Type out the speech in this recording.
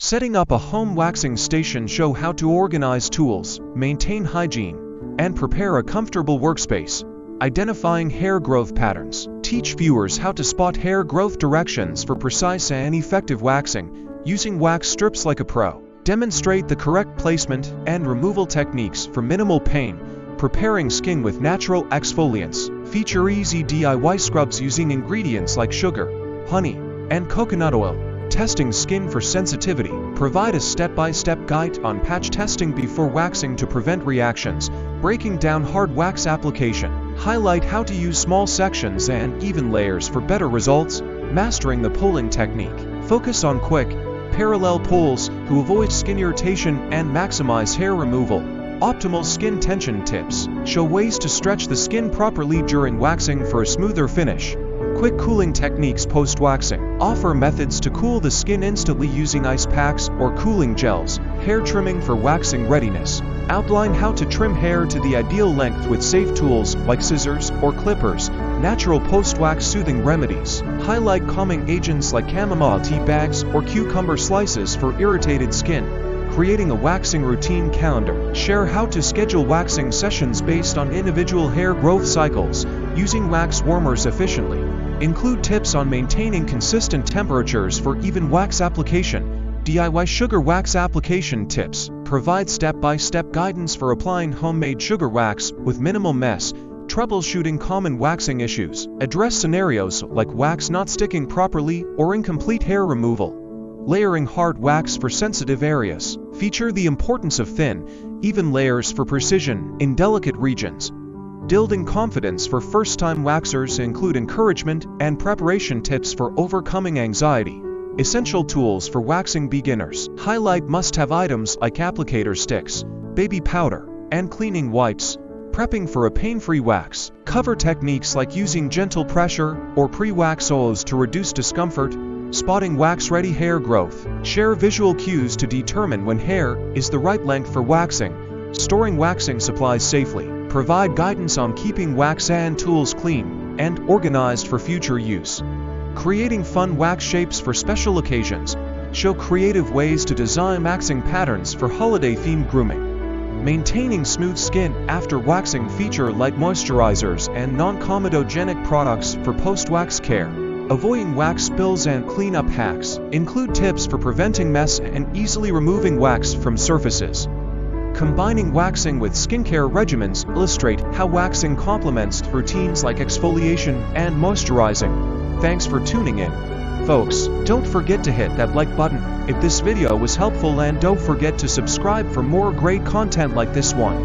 Setting up a home waxing station. Show how to organize tools, maintain hygiene, and prepare a comfortable workspace. Identifying hair growth patterns. Teach viewers how to spot hair growth directions for precise and effective waxing, using wax strips like a pro. Demonstrate the correct placement and removal techniques for minimal pain. Preparing skin with natural exfoliants. Feature easy DIY scrubs using ingredients like sugar, honey, and coconut oil. Testing skin for sensitivity. Provide a step-by-step guide on patch testing before waxing to prevent reactions. Breaking down hard wax application. Highlight how to use small sections and even layers for better results. Mastering the pulling technique. Focus on quick, parallel pulls to avoid skin irritation and maximize hair removal. Optimal skin tension tips. Show ways to stretch the skin properly during waxing for a smoother finish. Quick cooling techniques post-waxing. Offer methods to cool the skin instantly using ice packs or cooling gels. Hair trimming for waxing readiness. Outline how to trim hair to the ideal length with safe tools like scissors or clippers. Natural post-wax soothing remedies. Highlight calming agents like chamomile tea bags or cucumber slices for irritated skin. Creating a waxing routine calendar. Share how to schedule waxing sessions based on individual hair growth cycles, using wax warmers efficiently. Include tips on maintaining consistent temperatures for even wax application. DIY sugar wax application tips. Provide step-by-step guidance for applying homemade sugar wax with minimal mess. Troubleshooting common waxing issues. Address scenarios like wax not sticking properly or incomplete hair removal. Layering hard wax for sensitive areas. Feature the importance of thin, even layers for precision in delicate regions. Building confidence for first-time waxers. Include encouragement and preparation tips for overcoming anxiety. Essential tools for waxing beginners. Highlight must-have items like applicator sticks, baby powder, and cleaning wipes. Prepping for a pain-free wax. Cover techniques like using gentle pressure or pre-wax oils to reduce discomfort. Spotting wax-ready hair growth. Share visual cues to determine when hair is the right length for waxing. Storing waxing supplies safely. Provide guidance on keeping wax and tools clean and organized for future use. Creating fun wax shapes for special occasions. Show creative ways to design waxing patterns for holiday-themed grooming. Maintaining smooth skin after waxing. Feature light moisturizers and non-comedogenic products for post-wax care. Avoiding wax spills and cleanup hacks. Include tips for preventing mess and easily removing wax from surfaces. Combining waxing with skincare regimens. Illustrate how waxing complements routines like exfoliation and moisturizing. Thanks for tuning in, folks. Don't forget to hit that like button if this video was helpful, and don't forget to subscribe for more great content like this one.